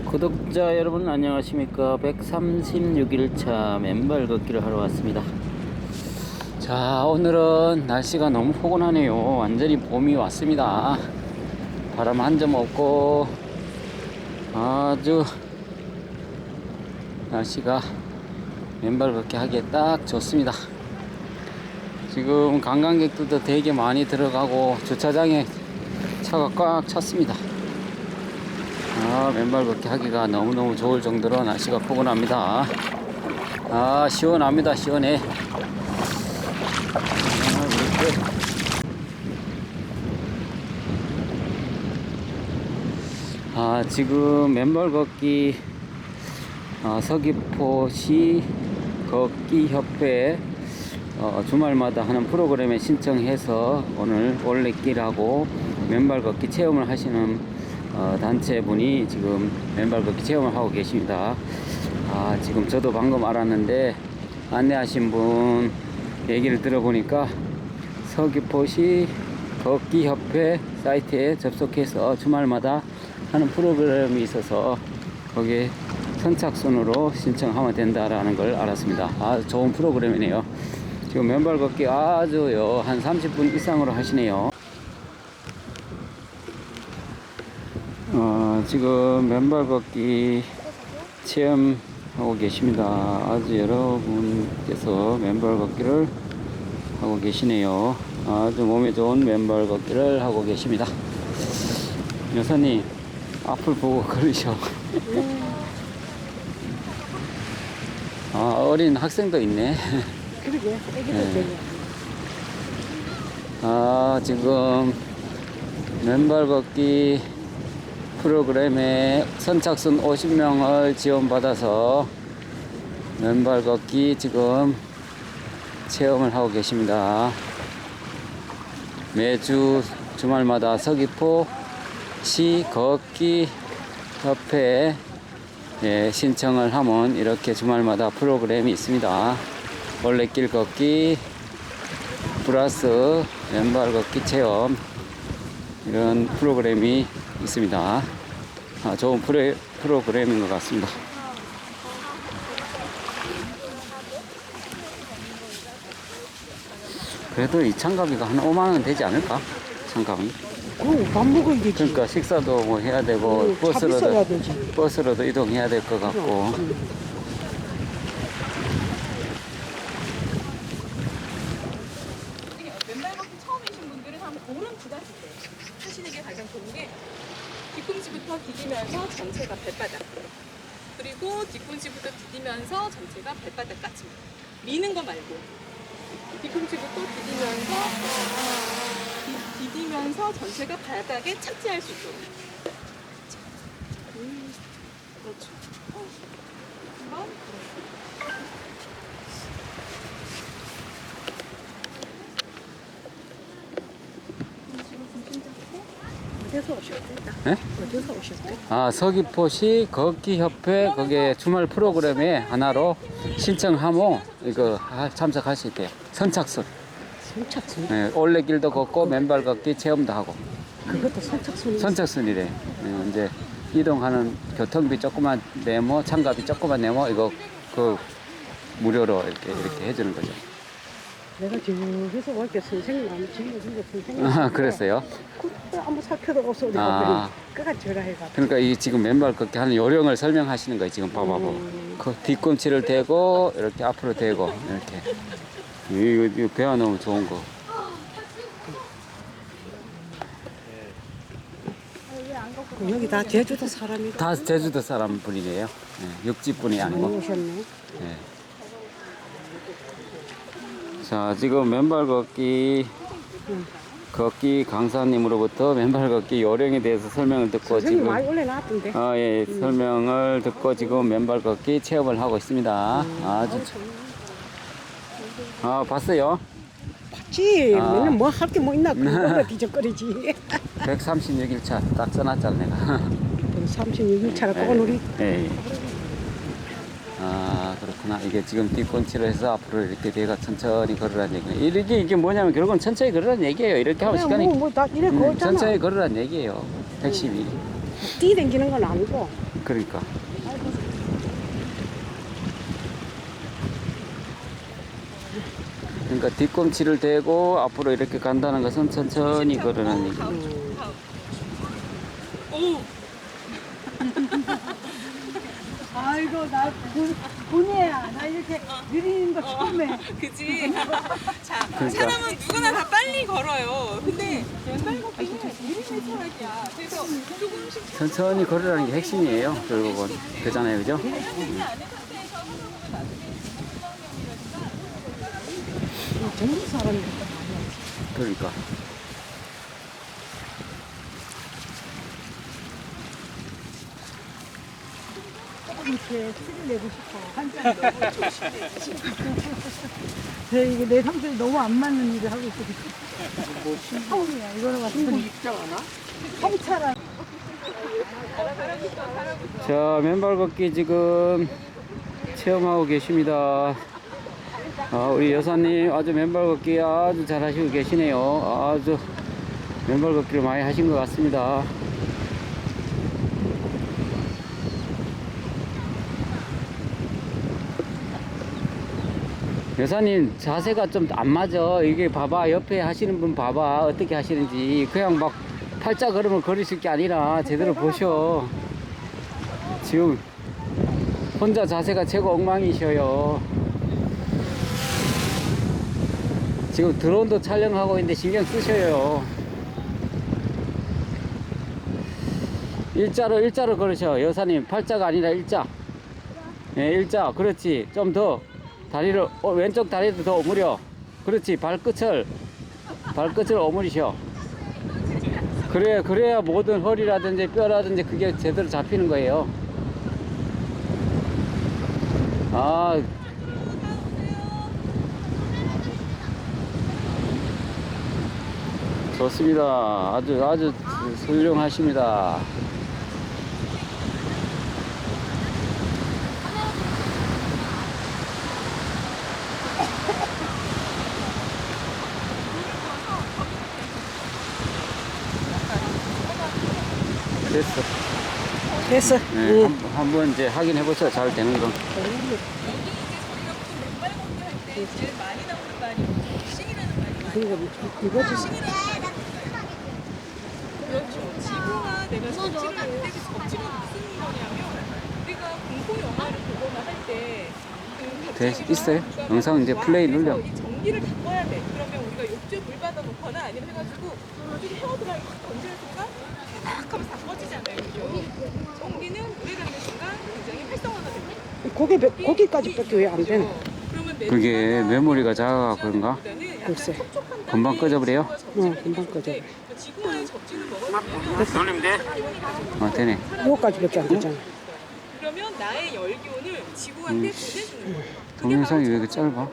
구독자 여러분 안녕하십니까. 136일차 맨발 걷기를 하러 왔습니다. 자, 오늘은 날씨가 너무 포근하네요. 완전히 봄이 왔습니다. 바람 한 점 없고 아주 날씨가 맨발 걷기 하기에 딱 좋습니다. 지금 관광객들도 되게 많이 들어가고 주차장에 차가 꽉 찼습니다. 맨발 걷기 하기가 너무너무 좋을 정도로 날씨가 포근합니다. 시원합니다. 시원해. 지금 맨발 걷기 서귀포시 걷기 협회 주말마다 하는 프로그램에 신청해서 오늘 올레길하고 맨발 걷기 체험을 하시는 단체분이 지금 맨발 걷기 체험을 하고 계십니다. 지금 저도 방금 알았는데 안내하신 분 얘기를 들어보니까 서귀포시 걷기 협회 사이트에 접속해서 주말마다 하는 프로그램이 있어서 거기에 선착순으로 신청하면 된다라는 걸 알았습니다. 좋은 프로그램이네요. 지금 맨발 걷기 아주요 한 30분 이상으로 하시네요. 지금 맨발 걷기 체험하고 계십니다. 아주 여러분께서 맨발 걷기를 하고 계시네요. 아주 몸에 좋은 맨발 걷기를 하고 계십니다. 여사님, 앞을 보고 걸으셔. 어린 학생도 있네. 그러게, 애기도 네. 지금 맨발 걷기 프로그램에 선착순 50명을 지원받아서 맨발 걷기 지금 체험을 하고 계십니다. 매주 주말마다 서귀포시 걷기 협회에 신청을 하면 이렇게 주말마다 프로그램이 있습니다. 올레길 걷기 플러스 맨발 걷기 체험, 이런 프로그램이 있습니다. 좋은 프로그램인 것 같습니다. 그래도 이 참가비가 한 5만원 되지 않을까? 참가비. 밥 먹어야 되지. 그러니까 식사도 뭐 해야 되고 버스로도 이동해야 될 것 같고. 맨발 걷기 처음이신 분들은 한 오른 두 가지 하시는 게 가장 좋은 게, 뒤꿈치부터 디디면서 전체가 발바닥, 그리고 뒤꿈치부터 디디면서 전체가 발바닥까지, 미는 거 말고 뒤꿈치부터 디디면서 전체가 바닥에 착지할 수 있도록. 그렇죠. 한번. 어디서 오셨대? 네? 어디서 오셨대? 서귀포시 걷기 협회 거기에 주말 프로그램에 하나로 신청하면 이거 참석할 수 있대요. 선착순. 선착순? 네, 올레길도 걷고 맨발 걷기 체험도 하고. 그것도 선착순이. 선착순이래. 이제 이동하는 교통비 조금만 내모, 참가비 조금만 내모, 이거 무료로 이렇게 해주는 거죠. 내가 저기서 올게 선생님, 지금 선생님. 그랬어요? 그때 아무 사표도 없어. 우리가 그가 저라 해가. 그러니까 이 지금 맨발 걷기 하는 요령을 설명하시는 거예요. 지금 봐봐. 그 뒤꿈치를 대고 이렇게 앞으로 대고 이렇게. 이거 배워놓으면 좋은 거. 여기 다 제주도 사람이. 다 제주도 사람 분이래요. 네, 육지 분이 많이 아니고. 오셨네. 네. 자, 지금 맨발 걷기 강사님으로부터 맨발 걷기 요령에 대해서 설명을 듣고 선생님 지금 많이 올려놨던데. 설명을 듣고 지금 맨발 걷기 체험을 하고 있습니다. 봤어요? 봤지. 맨날 뭐 할 게 뭐 있나. 그거 뒤적거리지. 136일차 딱 써놨잖아 내가. 36일차라 그건 우리. 네. 그렇구나. 이게 지금 뒤꿈치로 해서 앞으로 이렇게 내가 천천히 걸으라는 얘기예요. 이게 뭐냐면 결국은 천천히 걸으라는 얘기예요. 이렇게 하면 시간이 다 이래 걸잖아. 천천히 걸으라는 얘기예요. 112. 뛰댕기는 건 아니고. 그러니까. 그러니까 뒤꿈치를 대고 앞으로 이렇게 간다는 것은 천천히 걸으는 얘기. 오! 아이고 나 본이야. 나 이렇게 느리는 거 처음에. 그지? 자, 그러니까. 사람은 누구나 다 빨리 걸어요. 근데 왼발 걷기는 미리미리하기야. 그래서 조금씩 천천히 걸으라는 게 핵심이에요. 결국은. 그잖아요. 그죠? 안에 상태에서 흐름을 나중에 전부 사람이 그러니까. 이렇게 티를 내고 싶어. 한참 너무 조심해. 이게 내 성격이 너무 안 맞는 일을 하고 있거든. 처음이야. 이거는 완전 입장 하나? 성차랑. 자, 맨발 걷기 지금 체험하고 계십니다. 우리 여사님 아주 맨발 걷기 아주 잘 하시고 계시네요. 아주 맨발 걷기를 많이 하신 것 같습니다. 여사님 자세가 좀 안 맞아. 이게 봐봐, 옆에 하시는 분 봐봐, 어떻게 하시는지. 그냥 막 팔자 걸으면 걸으실 게 아니라 제대로 보셔. 지금 혼자 자세가 최고 엉망이셔요. 지금 드론도 촬영하고 있는데 신경 쓰셔요. 일자로 걸으셔. 여사님 팔자가 아니라 일자. 예, 일자. 그렇지. 좀 더 다리를 왼쪽 다리도 더 오므려. 그렇지. 발끝을 오므리셔. 그래야 모든 허리라든지 뼈라든지 그게 제대로 잡히는 거예요. 좋습니다. 아주 훌륭하십니다. 됐어. 됐어. 네, 한번 이제 확인해 보세요. 잘 되는 거. 여기 이제 저희가 보통 맨발 걷기 할 때 제일 많이 나오는 말이 싱이라는 말이 그리고 이거지. 그렇죠. 지구와 내가 접지를 할 때 그 접지가 무슨 거냐면 우리가 공포 영화를 보거나 할때 있어요? 영상 이제 플레이 눌려. 이 전기를 다 꺼야 돼. 그러면 우리가 욕조에 물 받아 놓거나 아니면 해가지고 여기 헤어드라이기 던지는 순간 탁 하면 다 꺼지잖아요. 그죠? 전기는 오래 가는 순간 굉장히 활성화가 됩니다. 거기까지 밖에 왜 안 되나? 그게 메모리가 작아가 그런가? 글쎄. 금방 꺼져버려요? 금방 꺼져. 지구와의 접지는 먹어주면 돌리면 돼? 되네. 이거까지밖에 안 되잖아. 그러면 나의 열기운을 지구한테 보내주는 거예요. 동영상이 왜 이렇게 짧아?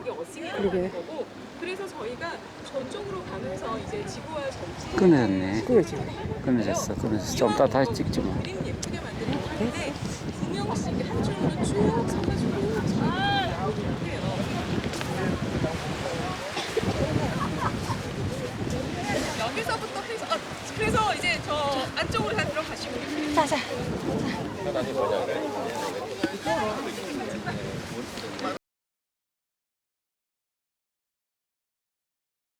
그러게. 거고. 그래서 저희가 저쪽으로 가면서 이제 지구와의 접지 끊어졌네. 그거지. 끊어졌어. 좀 이따 다시 찍지 뭐. 그림 예쁘게 만드는 건데 분명씩 이게 한 줄로 쭉 서가지고 잘 나오도록 해요. 여기서부터 해서 그래서 이제 저 안쪽으로 다 들어가시고 자자. 하나님 뭐냐 그래?